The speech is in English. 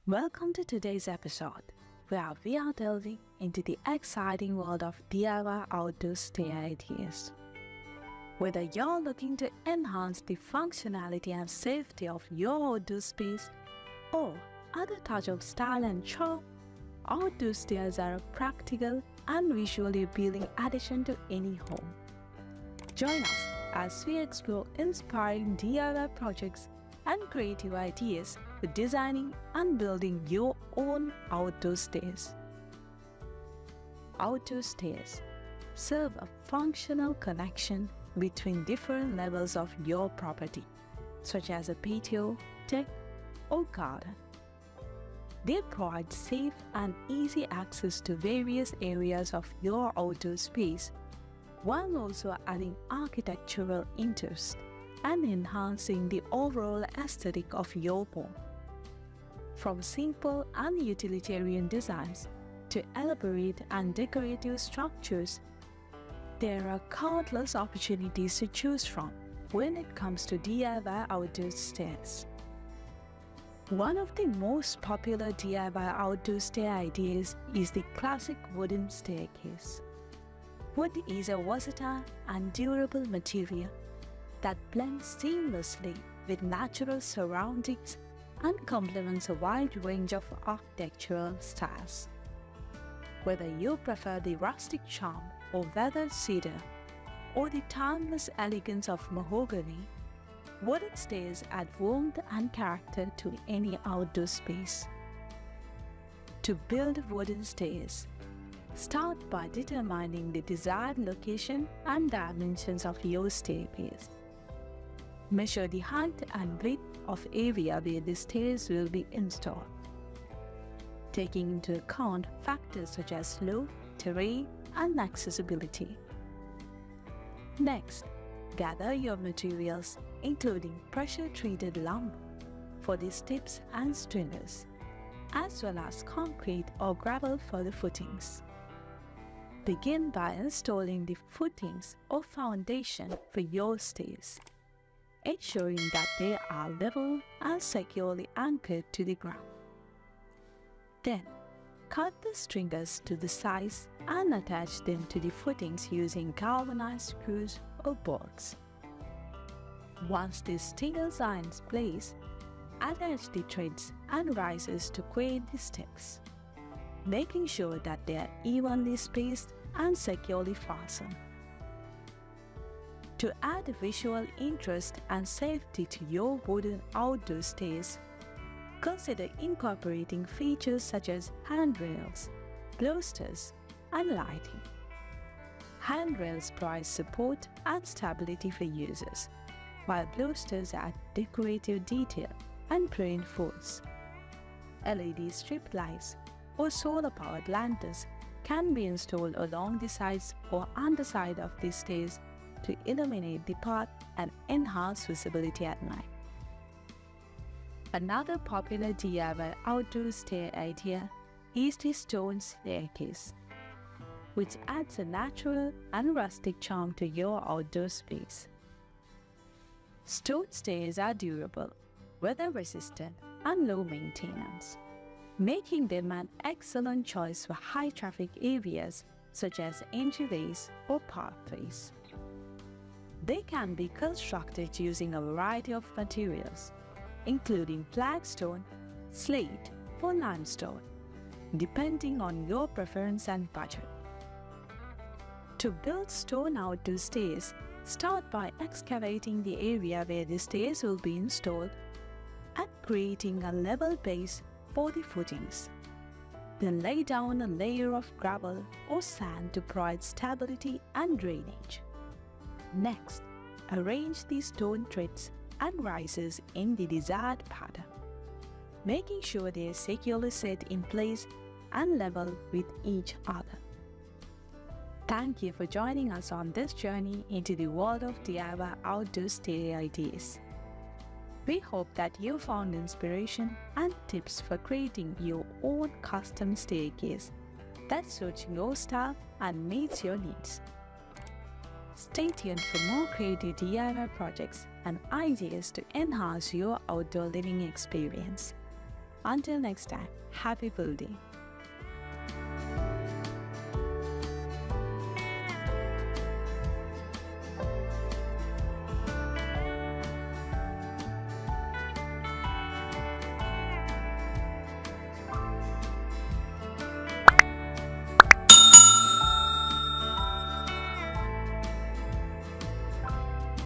Welcome to today's episode, where we are delving into the exciting world of DIY outdoor stair ideas. Whether you're looking to enhance the functionality and safety of your outdoor space or add a touch of style and charm, outdoor stairs are a practical and visually appealing addition to any home. Join us as we explore inspiring DIY projects and creative ideas for designing and building your own outdoor stairs. Outdoor stairs serve a functional connection between different levels of your property, such as a patio, deck, or garden. They provide safe and easy access to various areas of your outdoor space, while also adding architectural interest and enhancing the overall aesthetic of your home. From simple and utilitarian designs to elaborate and decorative structures, there are countless opportunities to choose from when it comes to DIY outdoor stairs. One of the most popular DIY outdoor stair ideas is the classic wooden staircase. Wood is a versatile and durable material that blends seamlessly with natural surroundings and complements a wide range of architectural styles. Whether you prefer the rustic charm of weathered cedar or the timeless elegance of mahogany, wooden stairs add warmth and character to any outdoor space. To build wooden stairs, start by determining the desired location and dimensions of your staircase. Measure the height and width of area where the stairs will be installed, taking into account factors such as slope, terrain, and accessibility. Next, gather your materials, including pressure-treated lumber for the steps and stringers, as well as concrete or gravel for the footings. Begin by installing the footings or foundation for your stairs, ensuring that they are level and securely anchored to the ground. Then, cut the stringers to the size and attach them to the footings using galvanized screws or bolts. Once the stringers are in place, attach the threads and risers to create the steps, making sure that they are evenly spaced and securely fastened. To add visual interest and safety to your wooden outdoor stairs, consider incorporating features such as handrails, balusters, and lighting. Handrails provide support and stability for users, while balusters add decorative detail and prevent falls. LED strip lights or solar-powered lanterns can be installed along the sides or underside of the stairs to illuminate the path and enhance visibility at night. Another popular DIY outdoor stair idea is the stone staircase, which adds a natural and rustic charm to your outdoor space. Stone stairs are durable, weather-resistant, and low maintenance, making them an excellent choice for high-traffic areas such as entryways or pathways. They can be constructed using a variety of materials, including flagstone, slate, or limestone, depending on your preference and budget. To build stone outdoor stairs, start by excavating the area where the stairs will be installed and creating a level base for the footings. Then lay down a layer of gravel or sand to provide stability and drainage. Next, arrange the stone threads and risers in the desired pattern, making sure they are securely set in place and level with each other. Thank you for joining us on this journey into the world of DIY outdoor stair ideas. We hope that you found inspiration and tips for creating your own custom staircase that suits your style and meets your needs. Stay tuned for more creative DIY projects and ideas to enhance your outdoor living experience. Until next time, happy building!